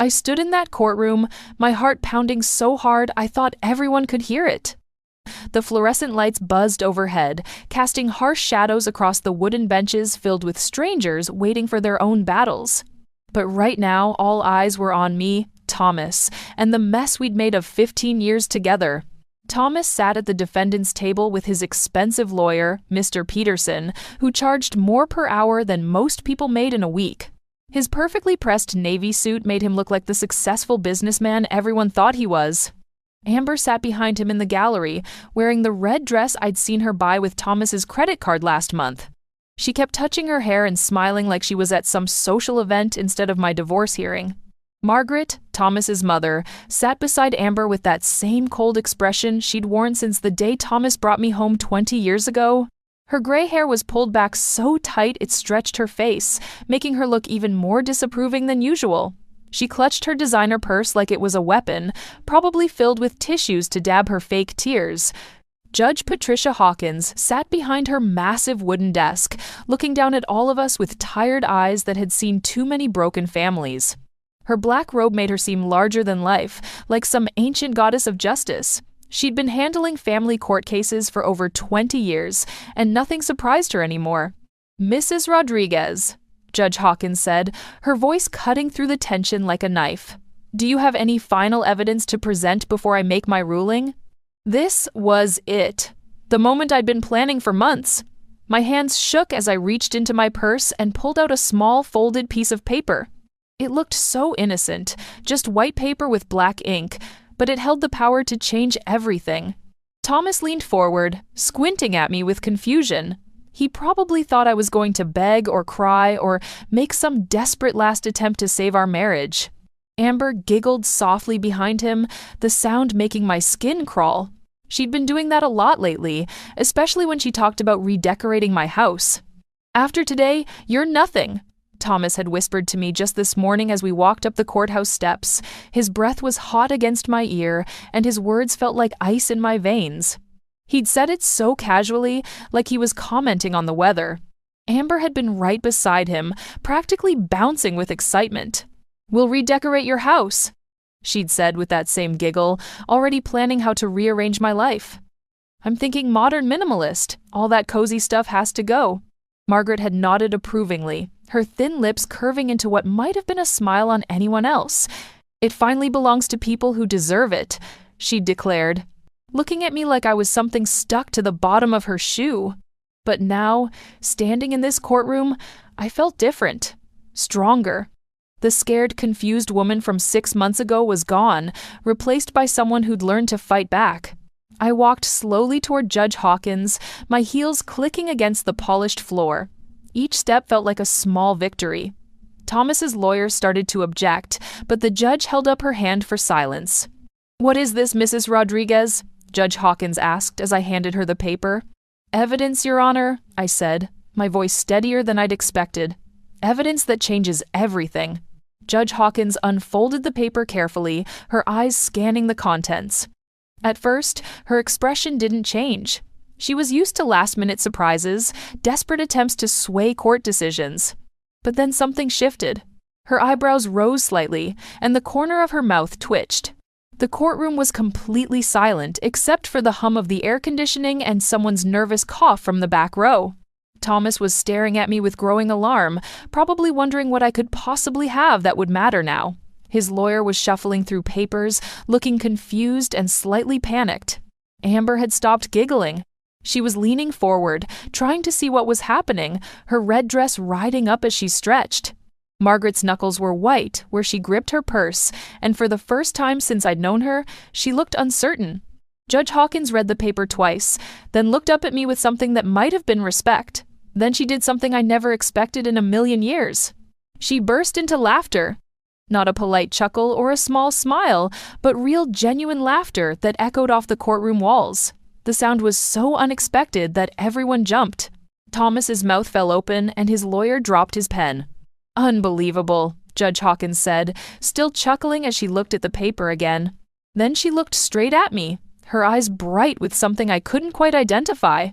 I stood in that courtroom, my heart pounding so hard I thought everyone could hear it. The fluorescent lights buzzed overhead, casting harsh shadows across the wooden benches filled with strangers waiting for their own battles. But right now, all eyes were on me, Thomas, and the mess we'd made of 15 years together. Thomas sat at the defendant's table with his expensive lawyer, Mr. Peterson, who charged more per hour than most people made in a week. His perfectly pressed navy suit made him look like the successful businessman everyone thought he was. Amber sat behind him in the gallery, wearing the red dress I'd seen her buy with Thomas's credit card last month. She kept touching her hair and smiling like she was at some social event instead of my divorce hearing. Margaret, Thomas's mother, sat beside Amber with that same cold expression she'd worn since the day Thomas brought me home 20 years ago. Her gray hair was pulled back so tight it stretched her face, making her look even more disapproving than usual. She clutched her designer purse like it was a weapon, probably filled with tissues to dab her fake tears. Judge Patricia Hawkins sat behind her massive wooden desk, looking down at all of us with tired eyes that had seen too many broken families. Her black robe made her seem larger than life, like some ancient goddess of justice. She'd been handling family court cases for over 20 years, and nothing surprised her anymore. "Mrs. Rodriguez," Judge Hawkins said, her voice cutting through the tension like a knife. "Do you have any final evidence to present before I make my ruling?" This was it. The moment I'd been planning for months. My hands shook as I reached into my purse and pulled out a small folded piece of paper. It looked so innocent, just white paper with black ink, but it held the power to change everything. Thomas leaned forward, squinting at me with confusion. He probably thought I was going to beg or cry or make some desperate last attempt to save our marriage. Amber giggled softly behind him, the sound making my skin crawl. She'd been doing that a lot lately, especially when she talked about redecorating my house. "After today, you're nothing," Thomas had whispered to me just this morning as we walked up the courthouse steps. His breath was hot against my ear, and his words felt like ice in my veins. He'd said it so casually, like he was commenting on the weather. Amber had been right beside him, practically bouncing with excitement. "We'll redecorate your house," she'd said with that same giggle, already planning how to rearrange my life. "I'm thinking modern minimalist. All that cozy stuff has to go." Margaret had nodded approvingly, her thin lips curving into what might have been a smile on anyone else. "It finally belongs to people who deserve it," she'd declared, looking at me like I was something stuck to the bottom of her shoe. But now, standing in this courtroom, I felt different, stronger. The scared, confused woman from 6 months ago was gone, replaced by someone who'd learned to fight back. I walked slowly toward Judge Hawkins, my heels clicking against the polished floor. Each step felt like a small victory. Thomas's lawyer started to object, but the judge held up her hand for silence. "What is this, Mrs. Rodriguez?" Judge Hawkins asked as I handed her the paper. "Evidence, Your Honor," I said, my voice steadier than I'd expected. "Evidence that changes everything." Judge Hawkins unfolded the paper carefully, her eyes scanning the contents. At first, her expression didn't change. She was used to last-minute surprises, desperate attempts to sway court decisions. But then something shifted. Her eyebrows rose slightly, and the corner of her mouth twitched. The courtroom was completely silent, except for the hum of the air conditioning and someone's nervous cough from the back row. Thomas was staring at me with growing alarm, probably wondering what I could possibly have that would matter now. His lawyer was shuffling through papers, looking confused and slightly panicked. Amber had stopped giggling. She was leaning forward, trying to see what was happening, her red dress riding up as she stretched. Margaret's knuckles were white where she gripped her purse, and for the first time since I'd known her, she looked uncertain. Judge Hawkins read the paper twice, then looked up at me with something that might have been respect. Then she did something I never expected in a million years. She burst into laughter. Not a polite chuckle or a small smile, but real genuine laughter that echoed off the courtroom walls. The sound was so unexpected that everyone jumped. Thomas's mouth fell open and his lawyer dropped his pen. "Unbelievable," Judge Hawkins said, still chuckling as she looked at the paper again. Then she looked straight at me, her eyes bright with something I couldn't quite identify.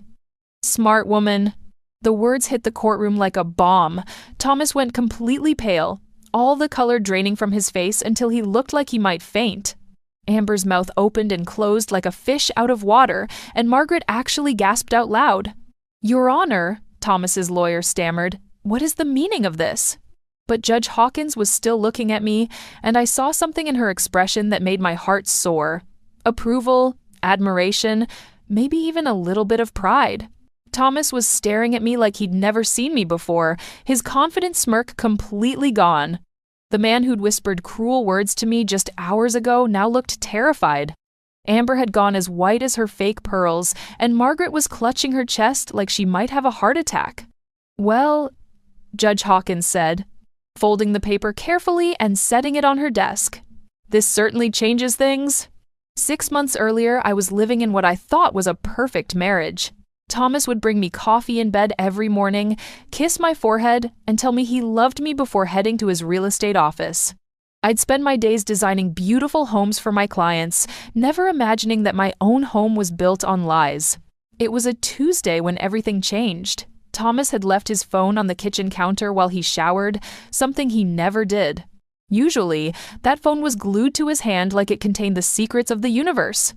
"Smart woman." The words hit the courtroom like a bomb. Thomas went completely pale. all the color draining from his face until he looked like he might faint. Amber's mouth opened and closed like a fish out of water, and Margaret actually gasped out loud. "Your Honor," Thomas's lawyer stammered, "what is the meaning of this?" But Judge Hawkins was still looking at me, and I saw something in her expression that made my heart soar. Approval, admiration, maybe even a little bit of pride. Thomas was staring at me like he'd never seen me before, his confident smirk completely gone. The man who'd whispered cruel words to me just hours ago now looked terrified. Amber had gone as white as her fake pearls, and Margaret was clutching her chest like she might have a heart attack. "Well," Judge Hawkins said, folding the paper carefully and setting it on her desk, "this certainly changes things. 6 months earlier, I was living in what I thought was a perfect marriage. Thomas would bring me coffee in bed every morning, kiss my forehead, and tell me he loved me before heading to his real estate office. I'd spend my days designing beautiful homes for my clients, never imagining that my own home was built on lies. It was a Tuesday when everything changed. Thomas had left his phone on the kitchen counter while he showered, something he never did. Usually, that phone was glued to his hand like it contained the secrets of the universe.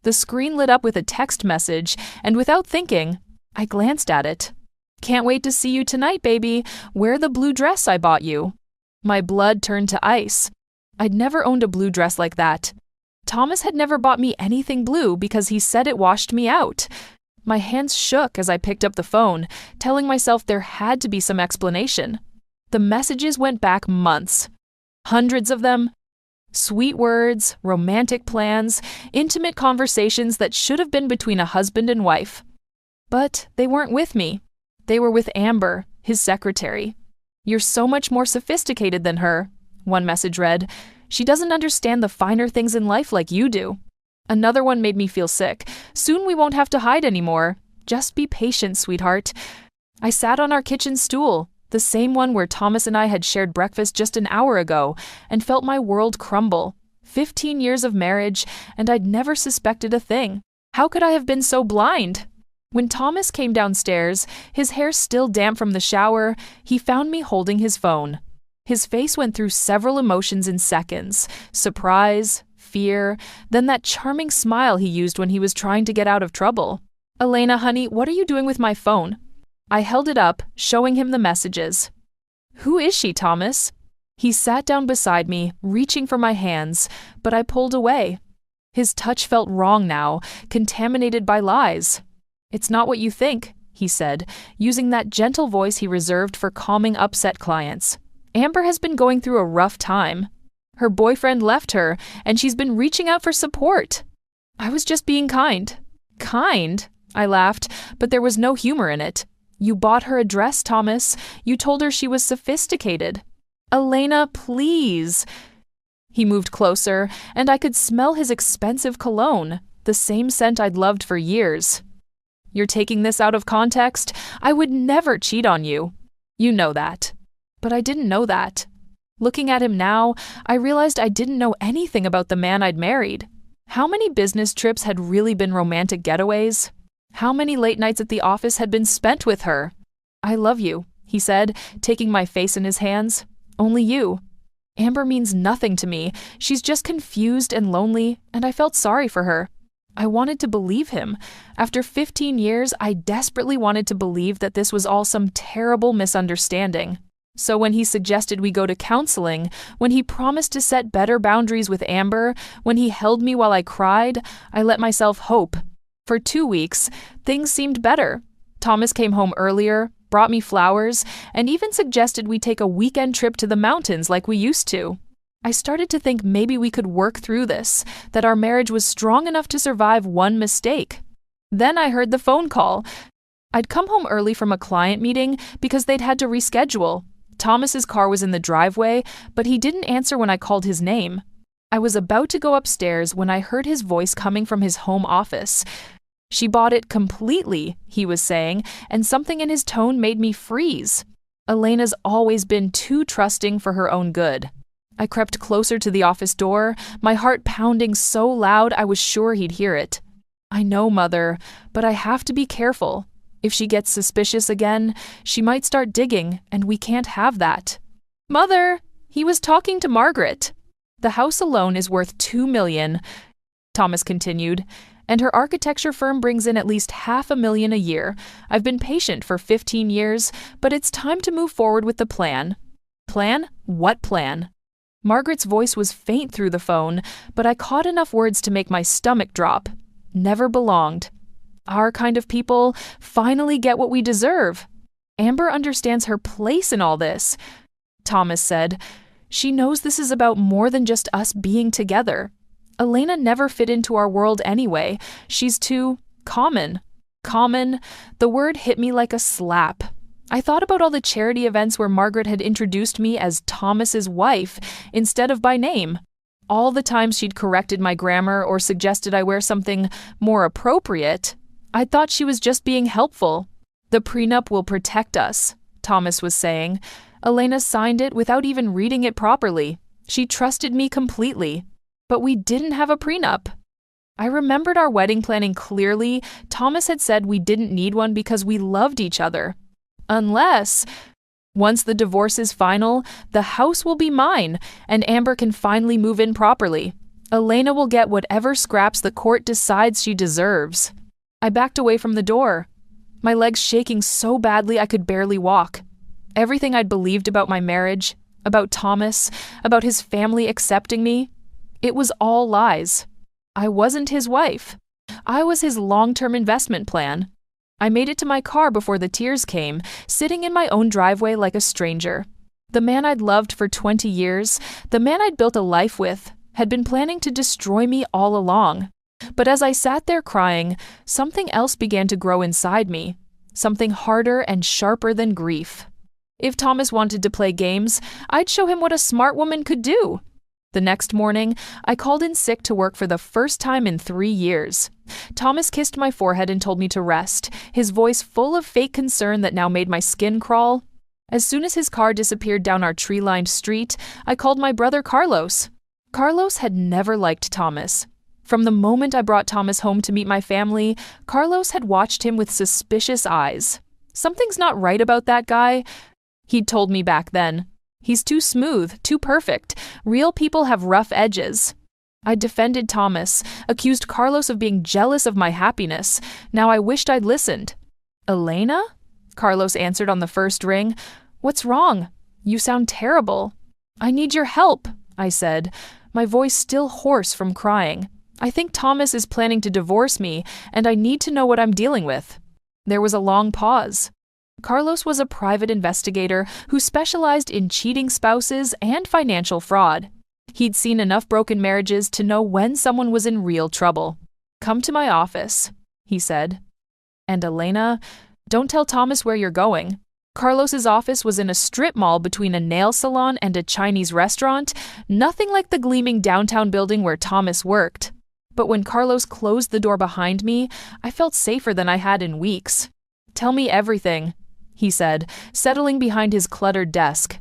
The screen lit up with a text message, and without thinking, I glanced at it. "Can't wait to see you tonight, baby. Wear the blue dress I bought you." My blood turned to ice. I'd never owned a blue dress like that. Thomas had never bought me anything blue because he said it washed me out. My hands shook as I picked up the phone, telling myself there had to be some explanation. The messages went back months. Hundreds of them. Sweet words, romantic plans, intimate conversations that should have been between a husband and wife. But they weren't with me. They were with Amber, his secretary. "You're so much more sophisticated than her," one message read. "She doesn't understand the finer things in life like you do." Another one made me feel sick. "Soon we won't have to hide anymore. Just be patient, sweetheart." I sat on our kitchen stool, the same one where Thomas and I had shared breakfast just an hour ago, and felt my world crumble. 15 years of marriage, and I'd never suspected a thing. How could I have been so blind? When Thomas came downstairs, his hair still damp from the shower, he found me holding his phone. His face went through several emotions in seconds: surprise, fear, then that charming smile he used when he was trying to get out of trouble. "Elena, honey, what are you doing with my phone?" I held it up, showing him the messages. "Who is she, Thomas?" He sat down beside me, reaching for my hands, but I pulled away. His touch felt wrong now, contaminated by lies. "It's not what you think," he said, using that gentle voice he reserved for calming upset clients. "Amber has been going through a rough time. Her boyfriend left her, and she's been reaching out for support." I was just being kind. "Kind?" I laughed, but there was no humor in it. "You bought her a dress, Thomas. You told her she was sophisticated." "Elena, please." He moved closer, and I could smell his expensive cologne, the same scent I'd loved for years. "You're taking this out of context? I would never cheat on you. You know that." But I didn't know that. Looking at him now, I realized I didn't know anything about the man I'd married. How many business trips had really been romantic getaways? How many late nights at the office had been spent with her? "I love you," he said, taking my face in his hands. "Only you. Amber means nothing to me. She's just confused and lonely, and I felt sorry for her." I wanted to believe him. After 15 years, I desperately wanted to believe that this was all some terrible misunderstanding. So when he suggested we go to counseling, when he promised to set better boundaries with Amber, when he held me while I cried, I let myself hope. For 2 weeks, things seemed better. Thomas came home earlier, brought me flowers, and even suggested we take a weekend trip to the mountains like we used to. I started to think maybe we could work through this, that our marriage was strong enough to survive one mistake. Then I heard the phone call. I'd come home early from a client meeting because they'd had to reschedule. Thomas's car was in the driveway, but he didn't answer when I called his name. I was about to go upstairs when I heard his voice coming from his home office. "She bought it completely," he was saying, and something in his tone made me freeze. Elena's always been too trusting for her own good. I crept closer to the office door, my heart pounding so loud I was sure he'd hear it. "I know, Mother, but I have to be careful. If she gets suspicious again, she might start digging, and we can't have that." "Mother!" He was talking to Margaret. The house alone is worth $2 million, Thomas continued, and her architecture firm brings in at least $500,000 a year. I've been patient for 15 years, but it's time to move forward with the plan. Plan? What plan? Margaret's voice was faint through the phone, but I caught enough words to make my stomach drop. Never belonged. Our kind of people finally get what we deserve. Amber understands her place in all this, Thomas said. She knows this is about more than just us being together. Elena never fit into our world anyway. She's too common. Common. The word hit me like a slap. I thought about all the charity events where Margaret had introduced me as Thomas's wife instead of by name. All the times she'd corrected my grammar or suggested I wear something more appropriate. I thought she was just being helpful. The prenup will protect us, Thomas was saying. Elena signed it without even reading it properly. She trusted me completely. But we didn't have a prenup. I remembered our wedding planning clearly. Thomas had said we didn't need one because we loved each other. Unless, once the divorce is final, the house will be mine, and Amber can finally move in properly. Elena will get whatever scraps the court decides she deserves. I backed away from the door, my legs shaking so badly I could barely walk. Everything I'd believed about my marriage, about Thomas, about his family accepting me, it was all lies. I wasn't his wife. I was his long-term investment plan. I made it to my car before the tears came, sitting in my own driveway like a stranger. The man I'd loved for 20 years, the man I'd built a life with, had been planning to destroy me all along. But as I sat there crying, something else began to grow inside me, something harder and sharper than grief. If Thomas wanted to play games, I'd show him what a smart woman could do. The next morning, I called in sick to work for the first time in 3 years. Thomas kissed my forehead and told me to rest, his voice full of fake concern that now made my skin crawl. As soon as his car disappeared down our tree-lined street, I called my brother Carlos. Carlos had never liked Thomas. From the moment I brought Thomas home to meet my family, Carlos had watched him with suspicious eyes. Something's not right about that guy, he'd told me back then. He's too smooth, too perfect. Real people have rough edges. I defended Thomas, accused Carlos of being jealous of my happiness. Now I wished I'd listened. Elena? Carlos answered on the first ring. What's wrong? You sound terrible. I need your help, I said, my voice still hoarse from crying. I think Thomas is planning to divorce me, and I need to know what I'm dealing with. There was a long pause. Carlos was a private investigator who specialized in cheating spouses and financial fraud. He'd seen enough broken marriages to know when someone was in real trouble. Come to my office, he said. And Elena, don't tell Thomas where you're going. Carlos's office was in a strip mall between a nail salon and a Chinese restaurant, nothing like the gleaming downtown building where Thomas worked. But when Carlos closed the door behind me, I felt safer than I had in weeks. Tell me everything, he said, settling behind his cluttered desk.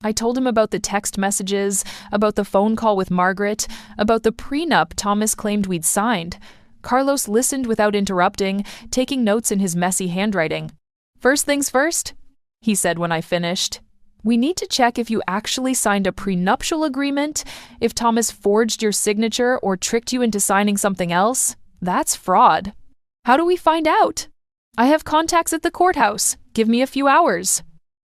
I told him about the text messages, about the phone call with Margaret, about the prenup Thomas claimed we'd signed. Carlos listened without interrupting, taking notes in his messy handwriting. First things first, he said when I finished. We need to check if you actually signed a prenuptial agreement. If Thomas forged your signature or tricked you into signing something else, that's fraud. How do we find out? I have contacts at the courthouse. Give me a few hours.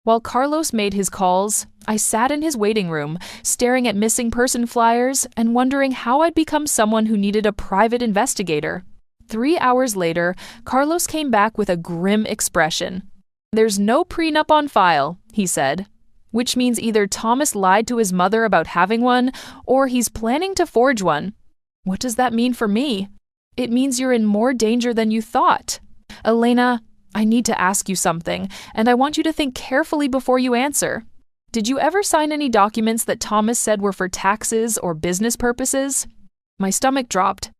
While Carlos made his calls, I sat in his waiting room, staring at missing person flyers and wondering how I'd become someone who needed a private investigator. 3 hours later, Carlos came back with a grim expression. There's no prenup on file, he said, which means either Thomas lied to his mother about having one or he's planning to forge one. What does that mean for me? It means you're in more danger than you thought. Elena, I need to ask you something, and I want you to think carefully before you answer. Did you ever sign any documents that Thomas said were for taxes or business purposes? My stomach dropped.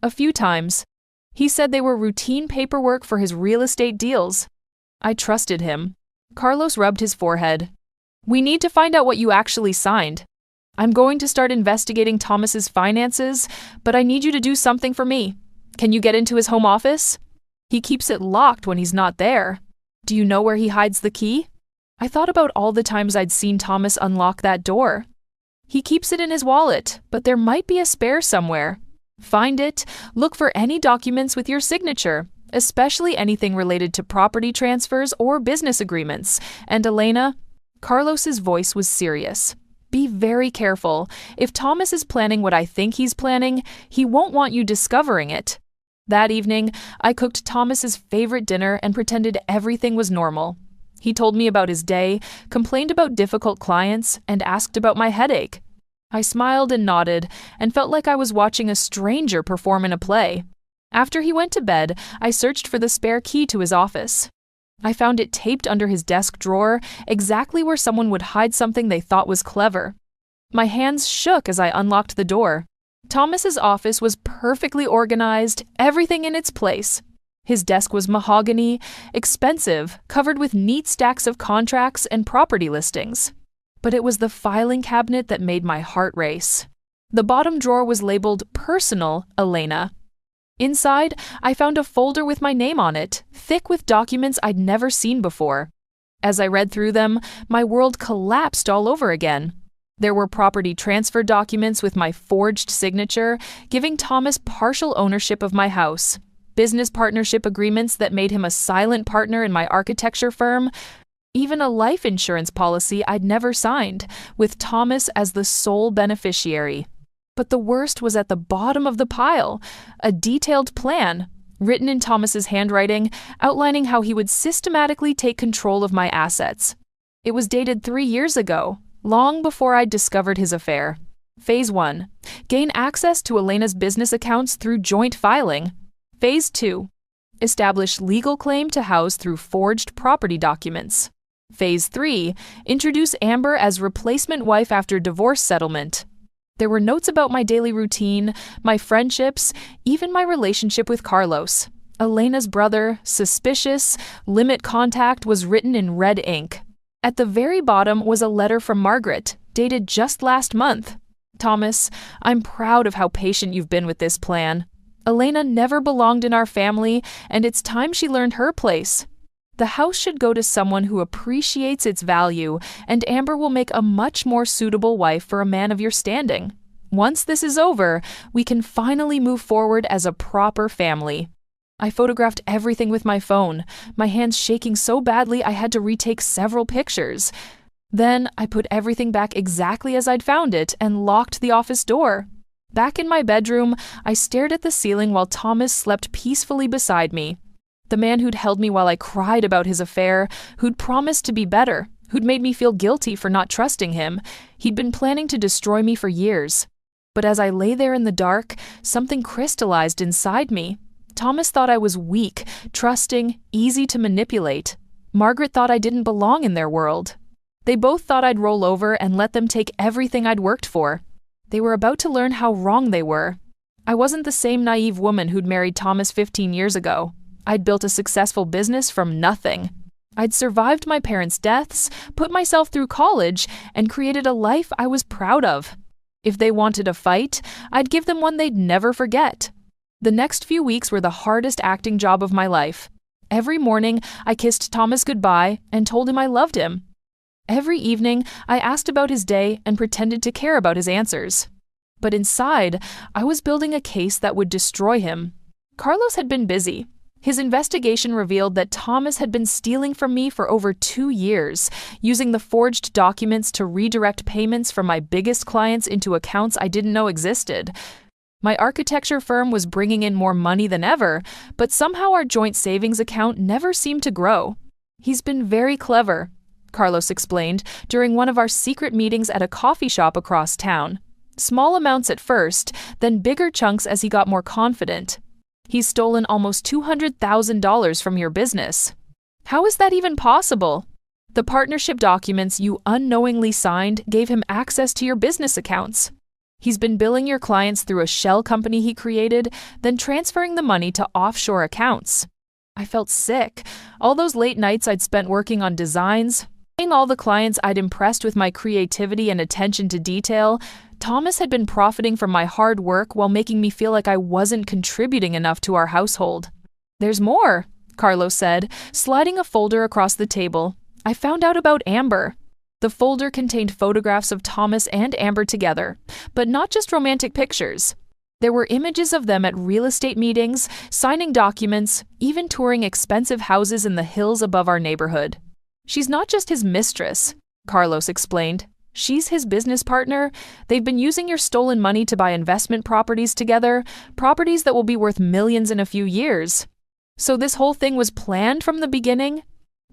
A few times. He said they were routine paperwork for his real estate deals. I trusted him. Carlos rubbed his forehead. We need to find out what you actually signed. I'm going to start investigating Thomas's finances, but I need you to do something for me. Can you get into his home office? He keeps it locked when he's not there. Do you know where he hides the key? I thought about all the times I'd seen Thomas unlock that door. He keeps it in his wallet, but there might be a spare somewhere. Find it, look for any documents with your signature, especially anything related to property transfers or business agreements. And Elena, Carlos's voice was serious. Be very careful. If Thomas is planning what I think he's planning, he won't want you discovering it. That evening, I cooked Thomas's favorite dinner and pretended everything was normal. He told me about his day, complained about difficult clients, and asked about my headache. I smiled and nodded and felt like I was watching a stranger perform in a play. After he went to bed, I searched for the spare key to his office. I found it taped under his desk drawer, exactly where someone would hide something they thought was clever. My hands shook as I unlocked the door. Thomas's office was perfectly organized, everything in its place. His desk was mahogany, expensive, covered with neat stacks of contracts and property listings. But it was the filing cabinet that made my heart race. The bottom drawer was labeled Personal Elena. Inside, I found a folder with my name on it, thick with documents I'd never seen before. As I read through them, my world collapsed all over again. There were property transfer documents with my forged signature, giving Thomas partial ownership of my house, business partnership agreements that made him a silent partner in my architecture firm, even a life insurance policy I'd never signed, with Thomas as the sole beneficiary. But the worst was at the bottom of the pile, a detailed plan, written in Thomas's handwriting, outlining how he would systematically take control of my assets. It was dated 3 years ago, long before I'd discovered his affair. Phase 1. Gain access to Elena's business accounts through joint filing. Phase 2. Establish legal claim to house through forged property documents. Phase 3. Introduce Amber as replacement wife after divorce settlement. There were notes about my daily routine, my friendships, even my relationship with Carlos. Elena's brother, suspicious, limit contact was written in red ink. At the very bottom was a letter from Margaret, dated just last month. Thomas, I'm proud of how patient you've been with this plan. Elena never belonged in our family, and it's time she learned her place. The house should go to someone who appreciates its value, and Amber will make a much more suitable wife for a man of your standing. Once this is over, we can finally move forward as a proper family. I photographed everything with my phone, my hands shaking so badly I had to retake several pictures. Then I put everything back exactly as I'd found it and locked the office door. Back in my bedroom, I stared at the ceiling while Thomas slept peacefully beside me. The man who'd held me while I cried about his affair, who'd promised to be better, who'd made me feel guilty for not trusting him. He'd been planning to destroy me for years. But as I lay there in the dark, something crystallized inside me. Thomas thought I was weak, trusting, easy to manipulate. Margaret thought I didn't belong in their world. They both thought I'd roll over and let them take everything I'd worked for. They were about to learn how wrong they were. I wasn't the same naive woman who'd married Thomas 15 years ago. I'd built a successful business from nothing. I'd survived my parents' deaths, put myself through college, and created a life I was proud of. If they wanted a fight, I'd give them one they'd never forget. The next few weeks were the hardest acting job of my life. Every morning, I kissed Thomas goodbye and told him I loved him. Every evening, I asked about his day and pretended to care about his answers. But inside, I was building a case that would destroy him. Carlos had been busy. His investigation revealed that Thomas had been stealing from me for over 2 years, using the forged documents to redirect payments from my biggest clients into accounts I didn't know existed. My architecture firm was bringing in more money than ever, but somehow our joint savings account never seemed to grow. He's been very clever, Carlos explained during one of our secret meetings at a coffee shop across town. Small amounts at first, then bigger chunks as he got more confident. He's stolen almost $200,000 from your business. How is that even possible? The partnership documents you unknowingly signed gave him access to your business accounts. He's been billing your clients through a shell company he created, then transferring the money to offshore accounts. I felt sick. All those late nights I'd spent working on designs, paying all the clients I'd impressed with my creativity and attention to detail, Thomas had been profiting from my hard work while making me feel like I wasn't contributing enough to our household. There's more, Carlos said, sliding a folder across the table. I found out about Amber. The folder contained photographs of Thomas and Amber together, but not just romantic pictures. There were images of them at real estate meetings, signing documents, even touring expensive houses in the hills above our neighborhood. She's not just his mistress, Carlos explained. She's his business partner. They've been using your stolen money to buy investment properties together, properties that will be worth millions in a few years. So this whole thing was planned from the beginning?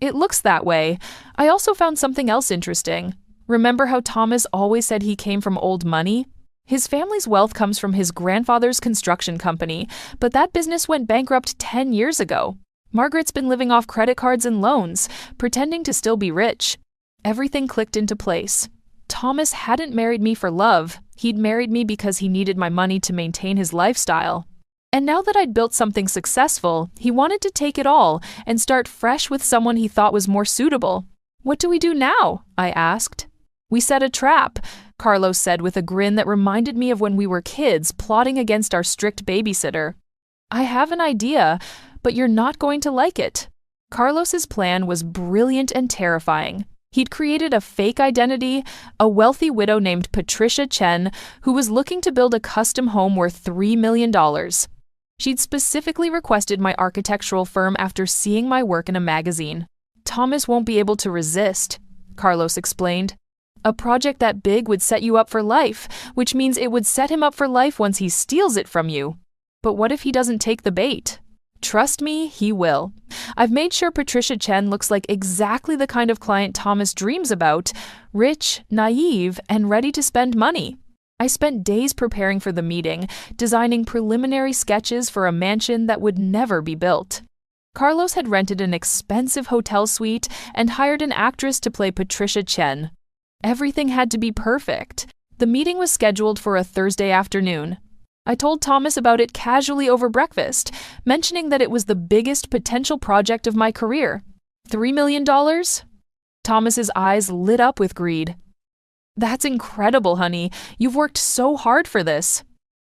It looks that way. I also found something else interesting. Remember how Thomas always said he came from old money? His family's wealth comes from his grandfather's construction company, but that business went bankrupt 10 years ago. Margaret's been living off credit cards and loans, pretending to still be rich. Everything clicked into place. Thomas hadn't married me for love. He'd married me because he needed my money to maintain his lifestyle. And now that I'd built something successful, he wanted to take it all and start fresh with someone he thought was more suitable. What do we do now? I asked. We set a trap, Carlos said with a grin that reminded me of when we were kids plotting against our strict babysitter. I have an idea, but you're not going to like it. Carlos's plan was brilliant and terrifying. He'd created a fake identity, a wealthy widow named Patricia Chen, who was looking to build a custom home worth $3 million. She'd specifically requested my architectural firm after seeing my work in a magazine. Thomas won't be able to resist, Carlos explained. A project that big would set you up for life, which means it would set him up for life once he steals it from you. But what if he doesn't take the bait? Trust me, he will. I've made sure Patricia Chen looks like exactly the kind of client Thomas dreams about, rich, naive, and ready to spend money. I spent days preparing for the meeting, designing preliminary sketches for a mansion that would never be built. Carlos had rented an expensive hotel suite and hired an actress to play Patricia Chen. Everything had to be perfect. The meeting was scheduled for a Thursday afternoon. I told Thomas about it casually over breakfast, mentioning that it was the biggest potential project of my career. $3 million? Thomas's eyes lit up with greed. That's incredible, honey. You've worked so hard for this.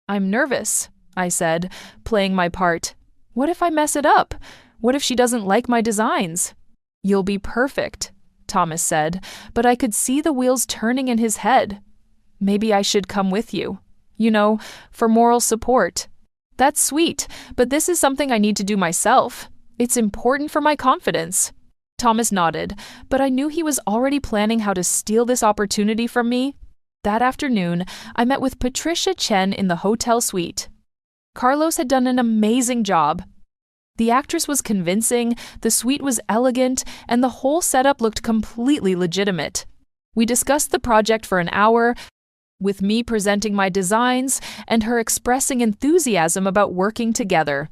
I'm nervous, I said, playing my part. What if I mess it up? What if she doesn't like my designs? You'll be perfect, Thomas said, but I could see the wheels turning in his head. Maybe I should come with you. You know, for moral support. That's sweet, but this is something I need to do myself. It's important for my confidence. Thomas nodded, but I knew he was already planning how to steal this opportunity from me. That afternoon, I met with Patricia Chen in the hotel suite. Carlos had done an amazing job. The actress was convincing, the suite was elegant, and the whole setup looked completely legitimate. We discussed the project for an hour, with me presenting my designs and her expressing enthusiasm about working together.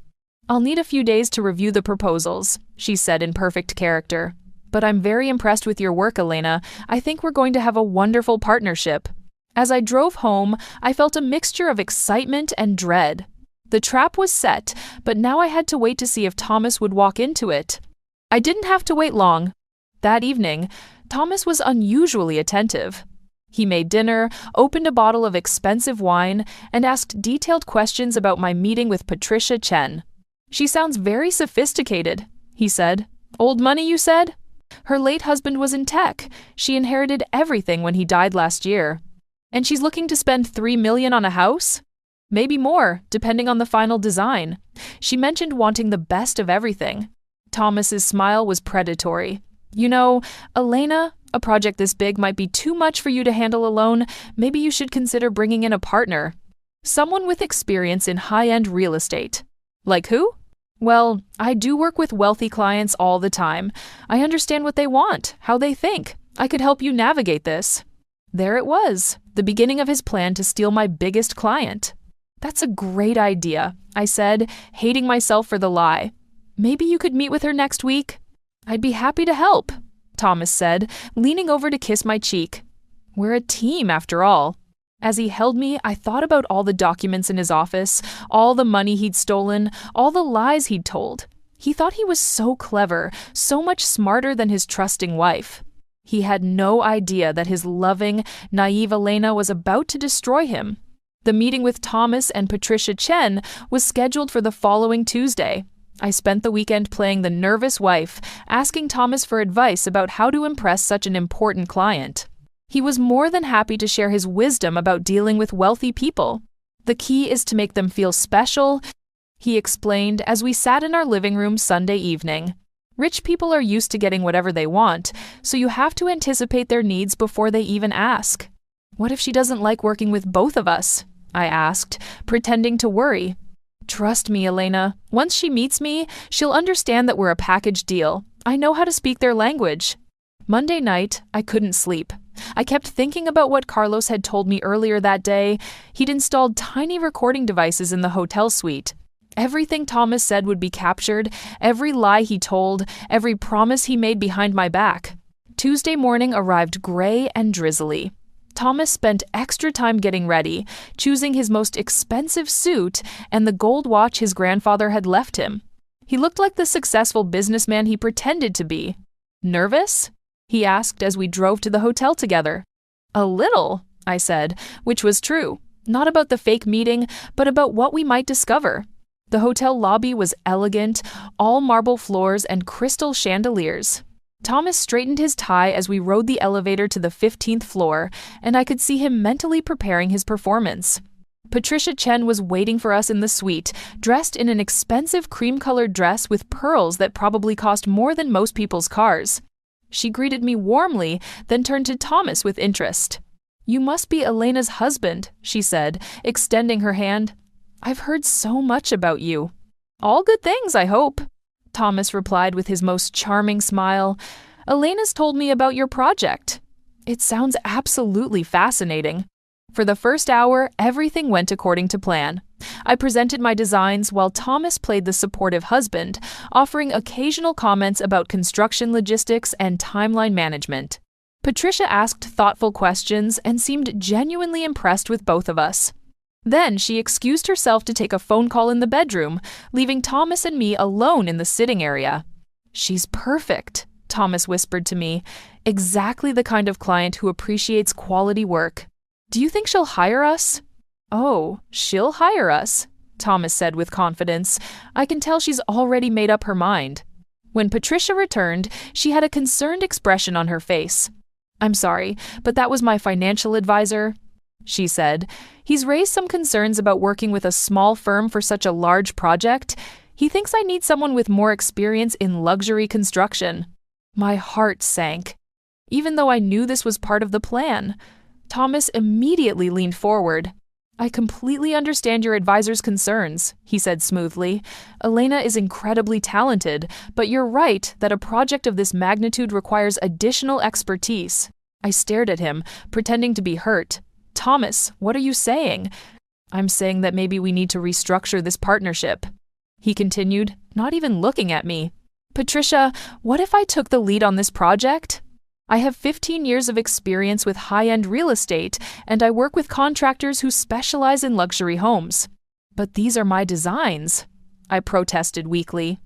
I'll need a few days to review the proposals, she said in perfect character. But I'm very impressed with your work, Elena. I think we're going to have a wonderful partnership. As I drove home, I felt a mixture of excitement and dread. The trap was set, but now I had to wait to see if Thomas would walk into it. I didn't have to wait long. That evening, Thomas was unusually attentive. He made dinner, opened a bottle of expensive wine, and asked detailed questions about my meeting with Patricia Chen. She sounds very sophisticated, he said. Old money, you said? Her late husband was in tech. She inherited everything when he died last year. And she's looking to spend $3 million on a house? Maybe more, depending on the final design. She mentioned wanting the best of everything. Thomas's smile was predatory. You know, Elena, a project this big might be too much for you to handle alone. Maybe you should consider bringing in a partner. Someone with experience in high-end real estate. Like who? Well, I do work with wealthy clients all the time. I understand what they want, how they think. I could help you navigate this. There it was, the beginning of his plan to steal my biggest client. That's a great idea, I said, hating myself for the lie. Maybe you could meet with her next week? I'd be happy to help, Thomas said, leaning over to kiss my cheek. We're a team, after all. As he held me, I thought about all the documents in his office, all the money he'd stolen, all the lies he'd told. He thought he was so clever, so much smarter than his trusting wife. He had no idea that his loving, naive Elena was about to destroy him. The meeting with Thomas and Patricia Chen was scheduled for the following Tuesday. I spent the weekend playing the nervous wife, asking Thomas for advice about how to impress such an important client. He was more than happy to share his wisdom about dealing with wealthy people. The key is to make them feel special, he explained as we sat in our living room Sunday evening. Rich people are used to getting whatever they want, so you have to anticipate their needs before they even ask. What if she doesn't like working with both of us? I asked, pretending to worry. Trust me, Elena. Once she meets me, she'll understand that we're a package deal. I know how to speak their language. Monday night, I couldn't sleep. I kept thinking about what Carlos had told me earlier that day. He'd installed tiny recording devices in the hotel suite. Everything Thomas said would be captured, every lie he told, every promise he made behind my back. Tuesday morning arrived gray and drizzly. Thomas spent extra time getting ready, choosing his most expensive suit and the gold watch his grandfather had left him. He looked like the successful businessman he pretended to be. Nervous? He asked as we drove to the hotel together. A little, I said, which was true. Not about the fake meeting, but about what we might discover. The hotel lobby was elegant, all marble floors and crystal chandeliers. Thomas straightened his tie as we rode the elevator to the 15th floor, and I could see him mentally preparing his performance. Patricia Chen was waiting for us in the suite, dressed in an expensive cream-colored dress with pearls that probably cost more than most people's cars. She greeted me warmly, then turned to Thomas with interest. "You must be Elena's husband," she said, extending her hand. "I've heard so much about you." "All good things, I hope," Thomas replied with his most charming smile. "Elena's told me about your project." "It sounds absolutely fascinating." For the first hour, everything went according to plan. I presented my designs while Thomas played the supportive husband, offering occasional comments about construction logistics and timeline management. Patricia asked thoughtful questions and seemed genuinely impressed with both of us. Then she excused herself to take a phone call in the bedroom, leaving Thomas and me alone in the sitting area. "She's perfect," Thomas whispered to me. "Exactly the kind of client who appreciates quality work. Do you think she'll hire us?" "Oh, she'll hire us," Thomas said with confidence. "I can tell she's already made up her mind." When Patricia returned, she had a concerned expression on her face. "I'm sorry, but that was my financial advisor," she said. "He's raised some concerns about working with a small firm for such a large project. He thinks I need someone with more experience in luxury construction." My heart sank. Even though I knew this was part of the plan, Thomas immediately leaned forward. "I completely understand your advisor's concerns," he said smoothly. "Elena is incredibly talented, but you're right that a project of this magnitude requires additional expertise." I stared at him, pretending to be hurt. "Thomas, what are you saying?" "I'm saying that maybe we need to restructure this partnership," he continued, not even looking at me. "Patricia, what if I took the lead on this project? I have 15 years of experience with high-end real estate, and I work with contractors who specialize in luxury homes. But these are my designs," I protested weakly.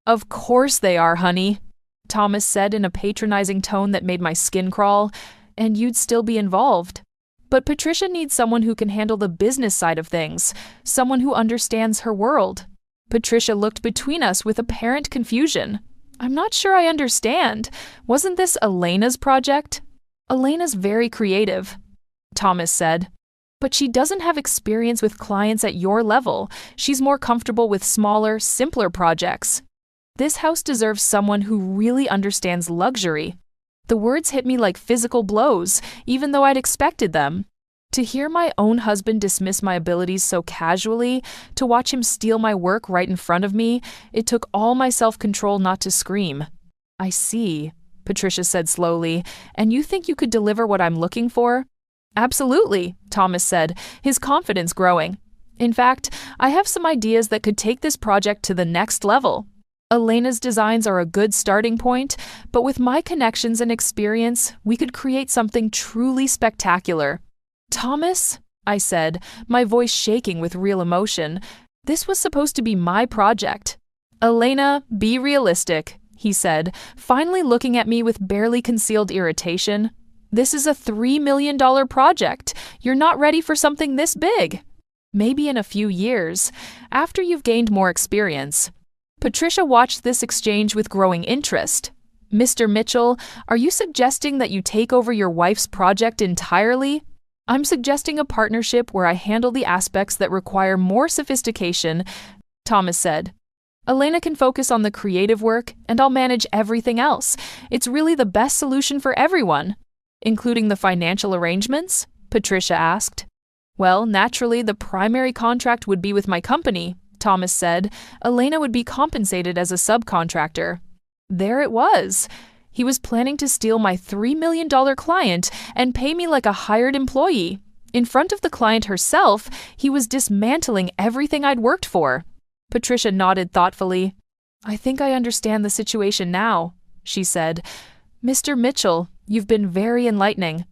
"Of course they are, honey," Thomas said in a patronizing tone that made my skin crawl. "And you'd still be involved. But Patricia needs someone who can handle the business side of things, someone who understands her world." Patricia looked between us with apparent confusion. "I'm not sure I understand. Wasn't this Elena's project?" "Elena's very creative," Thomas said. "But she doesn't have experience with clients at your level. She's more comfortable with smaller, simpler projects. This house deserves someone who really understands luxury." The words hit me like physical blows, even though I'd expected them. To hear my own husband dismiss my abilities so casually, to watch him steal my work right in front of me, it took all my self-control not to scream. "I see," Patricia said slowly. "And you think you could deliver what I'm looking for?" "Absolutely," Thomas said, his confidence growing. "In fact, I have some ideas that could take this project to the next level. Elena's designs are a good starting point, but with my connections and experience, we could create something truly spectacular." "Thomas," I said, my voice shaking with real emotion, "this was supposed to be my project." "Elena, be realistic," he said, finally looking at me with barely concealed irritation. "This is a $3 million project. You're not ready for something this big. Maybe in a few years, after you've gained more experience." Patricia watched this exchange with growing interest. "Mr. Mitchell, are you suggesting that you take over your wife's project entirely?" "I'm suggesting a partnership where I handle the aspects that require more sophistication," Thomas said. "Elena can focus on the creative work, and I'll manage everything else. It's really the best solution for everyone." "Including the financial arrangements?" Patricia asked. "Well, naturally, the primary contract would be with my company," Thomas said. "Elena would be compensated as a subcontractor." There it was. He was planning to steal my $3 million client and pay me like a hired employee. In front of the client herself, he was dismantling everything I'd worked for. Patricia nodded thoughtfully. "I think I understand the situation now," she said. "Mr. Mitchell, you've been very enlightening."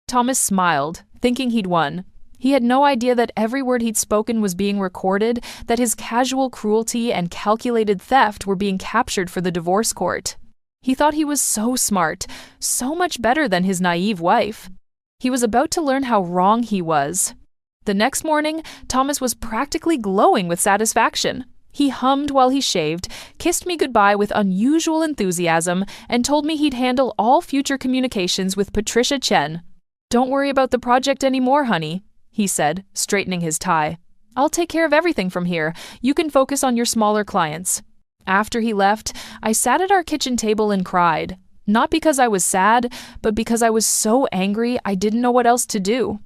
Thomas smiled, thinking he'd won. He had no idea that every word he'd spoken was being recorded, that his casual cruelty and calculated theft were being captured for the divorce court. He thought he was so smart, so much better than his naive wife. He was about to learn how wrong he was. The next morning, Thomas was practically glowing with satisfaction. He hummed while he shaved, kissed me goodbye with unusual enthusiasm, and told me he'd handle all future communications with Patricia Chen. "Don't worry about the project anymore, honey," he said, straightening his tie. "I'll take care of everything from here. You can focus on your smaller clients." After he left, I sat at our kitchen table and cried. Not because I was sad, but because I was so angry I didn't know what else to do.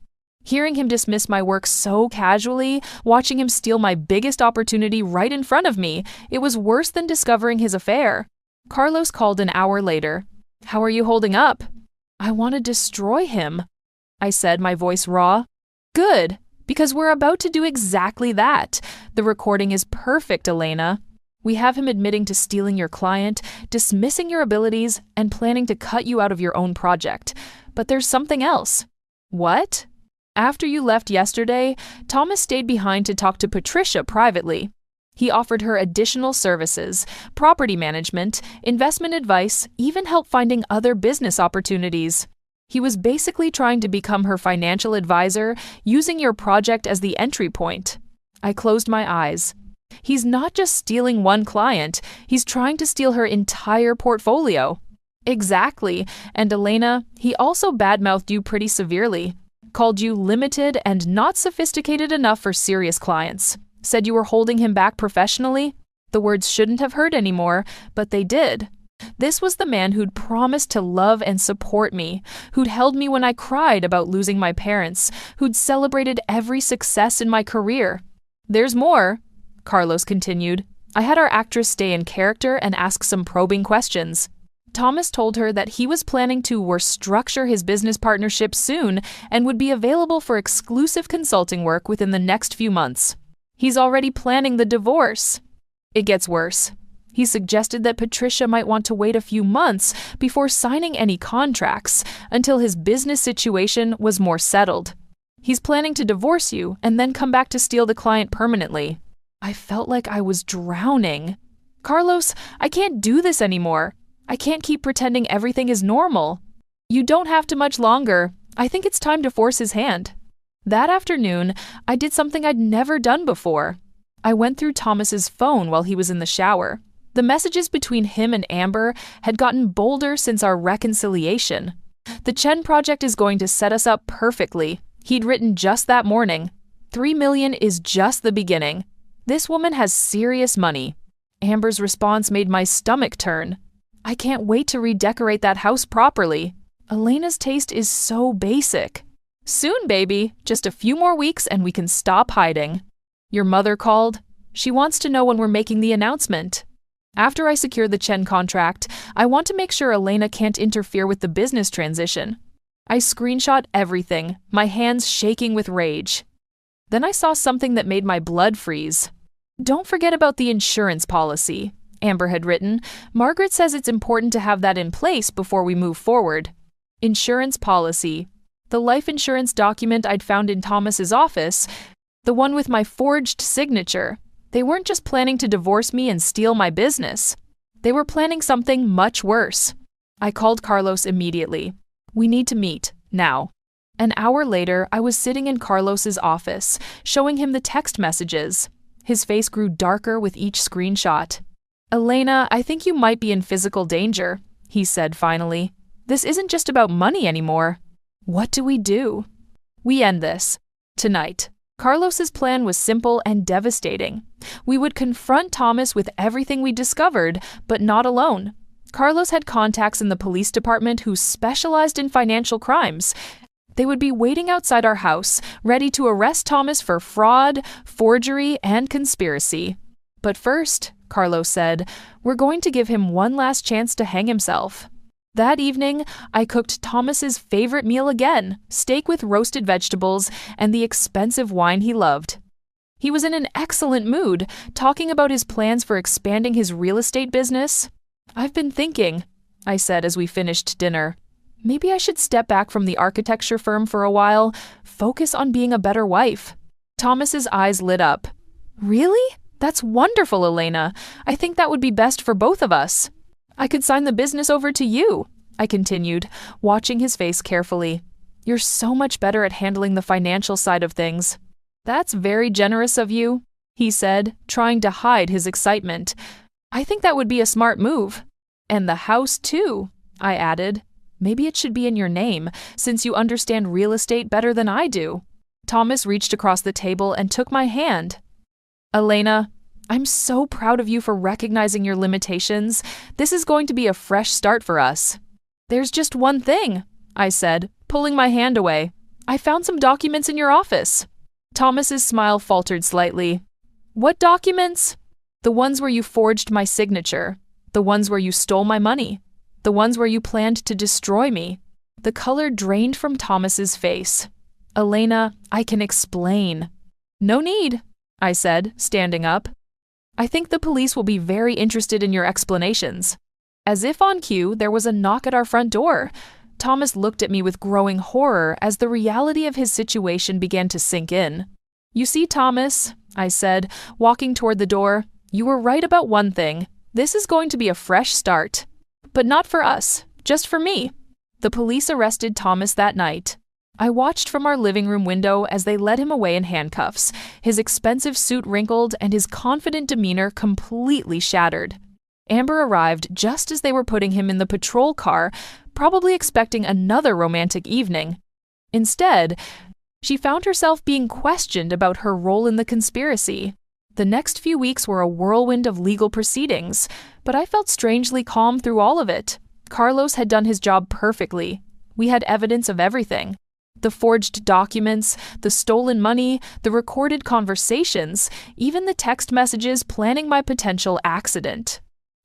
Hearing him dismiss my work so casually, watching him steal my biggest opportunity right in front of me, it was worse than discovering his affair. Carlos called an hour later. "How are you holding up?" "I want to destroy him," I said, my voice raw. "Good, because we're about to do exactly that. The recording is perfect, Elena. We have him admitting to stealing your client, dismissing your abilities, and planning to cut you out of your own project. But there's something else." "What?" "After you left yesterday, Thomas stayed behind to talk to Patricia privately. He offered her additional services, property management, investment advice, even help finding other business opportunities. He was basically trying to become her financial advisor, using your project as the entry point." I closed my eyes. He's not just stealing one client, he's trying to steal her entire portfolio. Exactly, and Elena, he also badmouthed you pretty severely. Called you limited and not sophisticated enough for serious clients. Said you were holding him back professionally. The words shouldn't have hurt anymore, but they did. This was the man who'd promised to love and support me, who'd held me when I cried about losing my parents, who'd celebrated every success in my career. "There's more," Carlos continued. I had our actress stay in character and ask some probing questions. Thomas told her that he was planning to restructure his business partnership soon and would be available for exclusive consulting work within the next few months. He's already planning the divorce. It gets worse. He suggested that Patricia might want to wait a few months before signing any contracts until his business situation was more settled. He's planning to divorce you and then come back to steal the client permanently. I felt like I was drowning. "Carlos, I can't do this anymore. I can't keep pretending everything is normal." "You don't have to much longer. I think it's time to force his hand." That afternoon, I did something I'd never done before. I went through Thomas's phone while he was in the shower. The messages between him and Amber had gotten bolder since our reconciliation. "The Chen project is going to set us up perfectly," he'd written just that morning. $3 million is just the beginning. This woman has serious money. Amber's response made my stomach turn. "I can't wait to redecorate that house properly. Elena's taste is so basic." "Soon, baby. Just a few more weeks and we can stop hiding." "Your mother called. She wants to know when we're making the announcement." After I secure the Chen contract, I want to make sure Elena can't interfere with the business transition. I screenshot everything, my hands shaking with rage. Then I saw something that made my blood freeze. "Don't forget about the insurance policy," Amber had written. "Margaret says it's important to have that in place before we move forward." Insurance policy. The life insurance document I'd found in Thomas's office, the one with my forged signature. They weren't just planning to divorce me and steal my business. They were planning something much worse. I called Carlos immediately. "We need to meet, now." An hour later, I was sitting in Carlos's office, showing him the text messages. His face grew darker with each screenshot. "Elena, I think you might be in physical danger," he said finally. "This isn't just about money anymore. What do we do?" We end this. Tonight. Carlos's plan was simple and devastating. We would confront Thomas with everything we discovered, but not alone. Carlos had contacts in the police department who specialized in financial crimes. They would be waiting outside our house, ready to arrest Thomas for fraud, forgery, and conspiracy. But first, Carlos said, we're going to give him one last chance to hang himself. That evening, I cooked Thomas's favorite meal again, steak with roasted vegetables and the expensive wine he loved. He was in an excellent mood, talking about his plans for expanding his real estate business. "I've been thinking," I said as we finished dinner. "Maybe I should step back from the architecture firm for a while, focus on being a better wife." Thomas's eyes lit up. "Really? That's wonderful, Elena. I think that would be best for both of us." "I could sign the business over to you," I continued, watching his face carefully. "You're so much better at handling the financial side of things." "That's very generous of you," he said, trying to hide his excitement. "I think that would be a smart move." "And the house, too," I added. "Maybe it should be in your name, since you understand real estate better than I do." Thomas reached across the table and took my hand. "Elena, I'm so proud of you for recognizing your limitations. This is going to be a fresh start for us." "There's just one thing," I said, pulling my hand away. "I found some documents in your office." Thomas's smile faltered slightly. "What documents?" "The ones where you forged my signature. The ones where you stole my money. The ones where you planned to destroy me." The color drained from Thomas's face. "Elena, I can explain." "No need," I said, standing up. "I think the police will be very interested in your explanations." As if on cue, there was a knock at our front door. Thomas looked at me with growing horror as the reality of his situation began to sink in. "You see, Thomas," I said, walking toward the door, "you were right about one thing. This is going to be a fresh start. But not for us, just for me." The police arrested Thomas that night. I watched from our living room window as they led him away in handcuffs, his expensive suit wrinkled and his confident demeanor completely shattered. Amber arrived just as they were putting him in the patrol car, probably expecting another romantic evening. Instead, she found herself being questioned about her role in the conspiracy. The next few weeks were a whirlwind of legal proceedings, but I felt strangely calm through all of it. Carlos had done his job perfectly. We had evidence of everything. The forged documents, the stolen money, the recorded conversations, even the text messages planning my potential accident.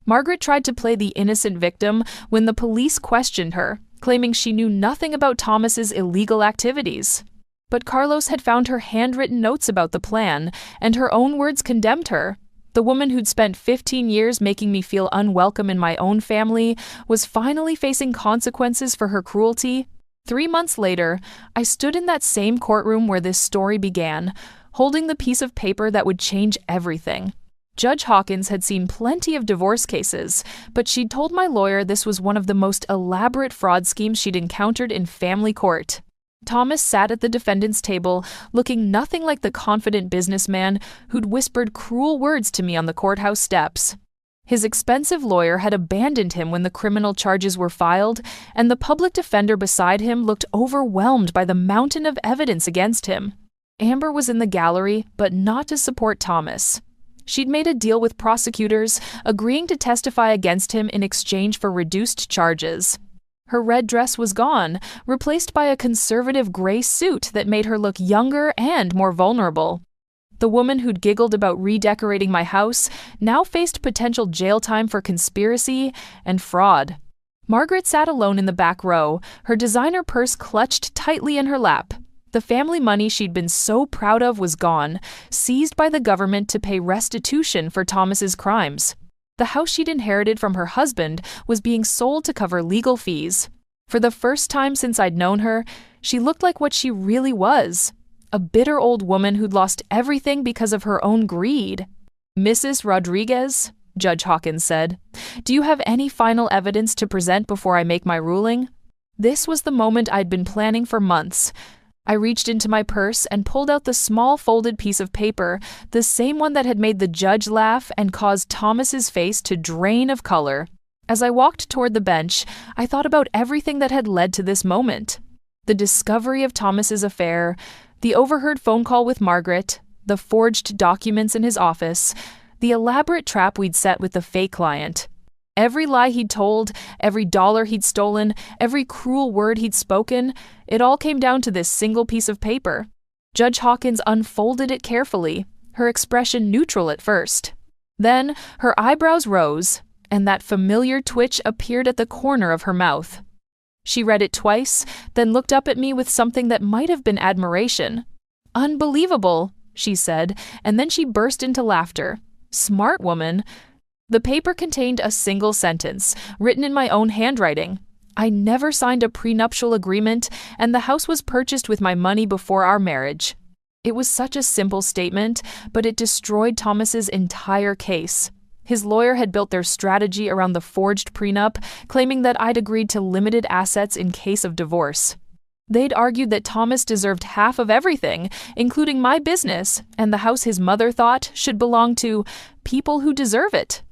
Margaret tried to play the innocent victim when the police questioned her, claiming she knew nothing about Thomas's illegal activities. But Carlos had found her handwritten notes about the plan, and her own words condemned her. The woman who'd spent 15 years making me feel unwelcome in my own family was finally facing consequences for her cruelty. 3 months later, I stood in that same courtroom where this story began, holding the piece of paper that would change everything. Judge Hawkins had seen plenty of divorce cases, but she'd told my lawyer this was one of the most elaborate fraud schemes she'd encountered in family court. Thomas sat at the defendant's table, looking nothing like the confident businessman who'd whispered cruel words to me on the courthouse steps. His expensive lawyer had abandoned him when the criminal charges were filed, and the public defender beside him looked overwhelmed by the mountain of evidence against him. Amber was in the gallery, but not to support Thomas. She'd made a deal with prosecutors, agreeing to testify against him in exchange for reduced charges. Her red dress was gone, replaced by a conservative gray suit that made her look younger and more vulnerable. The woman who'd giggled about redecorating my house now faced potential jail time for conspiracy and fraud. Margaret sat alone in the back row, her designer purse clutched tightly in her lap. The family money she'd been so proud of was gone, seized by the government to pay restitution for Thomas's crimes. The house she'd inherited from her husband was being sold to cover legal fees. For the first time since I'd known her, she looked like what she really was. A bitter old woman who'd lost everything because of her own greed. "Mrs. Rodriguez," Judge Hawkins said, "do you have any final evidence to present before I make my ruling?" This was the moment I'd been planning for months. I reached into my purse and pulled out the small folded piece of paper, the same one that had made the judge laugh and caused Thomas's face to drain of color. As I walked toward the bench, I thought about everything that had led to this moment. The discovery of Thomas's affair, the overheard phone call with Margaret, the forged documents in his office, the elaborate trap we'd set with the fake client. Every lie he'd told, every dollar he'd stolen, every cruel word he'd spoken, it all came down to this single piece of paper. Judge Hawkins unfolded it carefully, her expression neutral at first. Then her eyebrows rose, and that familiar twitch appeared at the corner of her mouth. She read it twice, then looked up at me with something that might have been admiration. "Unbelievable," she said, and then she burst into laughter. "Smart woman." The paper contained a single sentence, written in my own handwriting. I never signed a prenuptial agreement, and the house was purchased with my money before our marriage. It was such a simple statement, but it destroyed Thomas's entire case. His lawyer had built their strategy around the forged prenup, claiming that I'd agreed to limited assets in case of divorce. They'd argued that Thomas deserved half of everything, including my business, and the house his mother thought should belong to people who deserve it.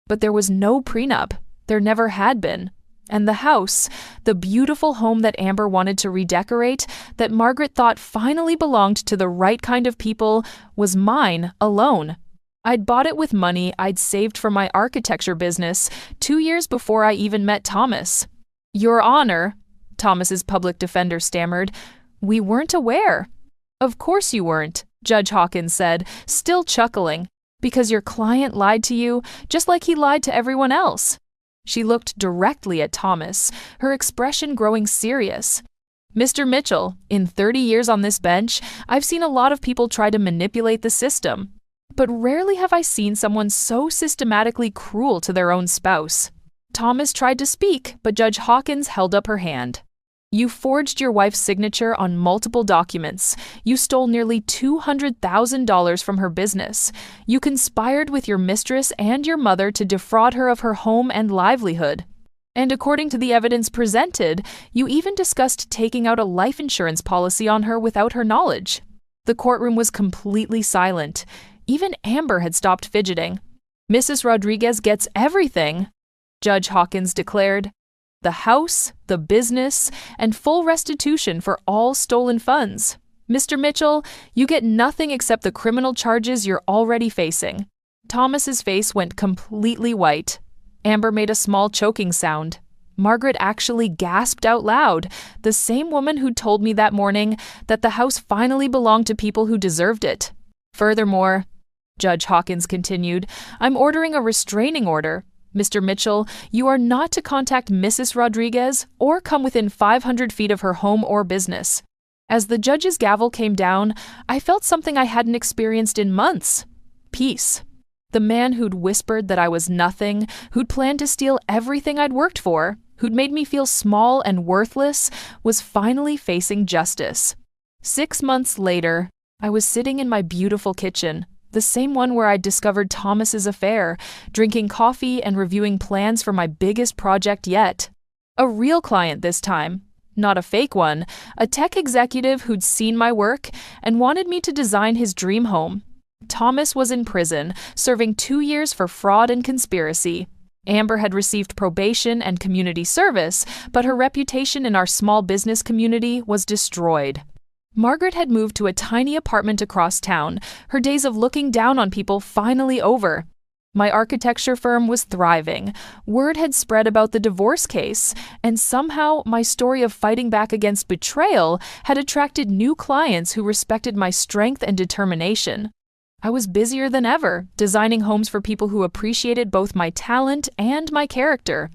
But there was no prenup. There never had been. And the house, the beautiful home that Amber wanted to redecorate, that Margaret thought finally belonged to the right kind of people, was mine alone. I'd bought it with money I'd saved from my architecture business 2 years before I even met Thomas. "Your Honor," Thomas's public defender stammered, "we weren't aware." "Of course you weren't," Judge Hawkins said, still chuckling. "Because your client lied to you, just like he lied to everyone else." She looked directly at Thomas, her expression growing serious. "Mr. Mitchell, in 30 years on this bench, I've seen a lot of people try to manipulate the system. But rarely have I seen someone so systematically cruel to their own spouse." Thomas tried to speak, but Judge Hawkins held up her hand. "You forged your wife's signature on multiple documents. You stole nearly $200,000 from her business. You conspired with your mistress and your mother to defraud her of her home and livelihood. And according to the evidence presented, you even discussed taking out a life insurance policy on her without her knowledge." The courtroom was completely silent. Even Amber had stopped fidgeting. "Mrs. Rodriguez gets everything," Judge Hawkins declared. "The house, the business, and full restitution for all stolen funds. Mr. Mitchell, you get nothing except the criminal charges you're already facing." Thomas's face went completely white. Amber made a small choking sound. Margaret actually gasped out loud, the same woman who'd told me that morning that the house finally belonged to people who deserved it. "Furthermore," Judge Hawkins continued, "I'm ordering a restraining order. Mr. Mitchell, you are not to contact Mrs. Rodriguez or come within 500 feet of her home or business." As the judge's gavel came down, I felt something I hadn't experienced in months. Peace. The man who'd whispered that I was nothing, who'd planned to steal everything I'd worked for, who'd made me feel small and worthless, was finally facing justice. 6 months later, I was sitting in my beautiful kitchen, the same one where I'd discovered Thomas's affair, drinking coffee and reviewing plans for my biggest project yet. A real client this time, not a fake one, a tech executive who'd seen my work and wanted me to design his dream home. Thomas was in prison, serving 2 years for fraud and conspiracy. Amber had received probation and community service, but her reputation in our small business community was destroyed. Margaret had moved to a tiny apartment across town, her days of looking down on people finally over. My architecture firm was thriving. Word had spread about the divorce case, and somehow my story of fighting back against betrayal had attracted new clients who respected my strength and determination. I was busier than ever, designing homes for people who appreciated both my talent and my character.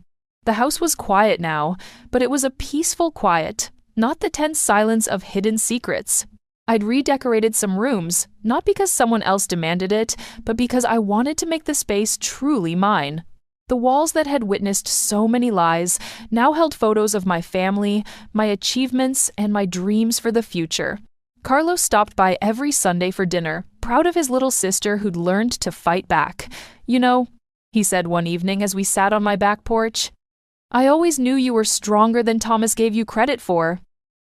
The house was quiet now, but it was a peaceful quiet, not the tense silence of hidden secrets. I'd redecorated some rooms, not because someone else demanded it, but because I wanted to make the space truly mine. The walls that had witnessed so many lies now held photos of my family, my achievements, and my dreams for the future. Carlos stopped by every Sunday for dinner, proud of his little sister who'd learned to fight back. "You know," he said one evening as we sat on my back porch, "I always knew you were stronger than Thomas gave you credit for."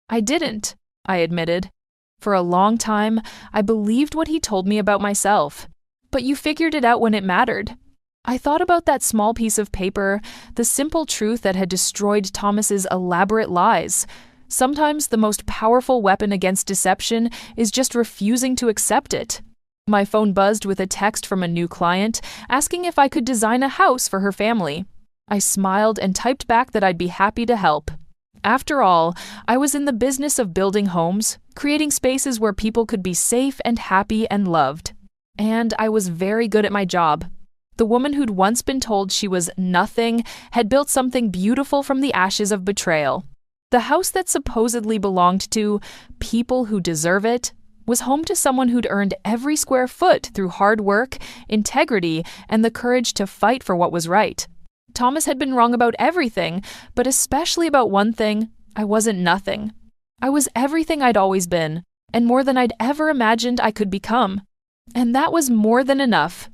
I didn't. I admitted. For a long time, I believed what he told me about myself. But you figured it out when it mattered. I thought about that small piece of paper, the simple truth that had destroyed Thomas's elaborate lies. Sometimes the most powerful weapon against deception is just refusing to accept it. My phone buzzed with a text from a new client asking if I could design a house for her family. I smiled and typed back that I'd be happy to help. After all, I was in the business of building homes, creating spaces where people could be safe and happy and loved. And I was very good at my job. The woman who'd once been told she was nothing had built something beautiful from the ashes of betrayal. The house that supposedly belonged to people who deserve it was home to someone who'd earned every square foot through hard work, integrity, and the courage to fight for what was right. Thomas had been wrong about everything, but especially about one thing: I wasn't nothing. I was everything I'd always been, and more than I'd ever imagined I could become. And that was more than enough.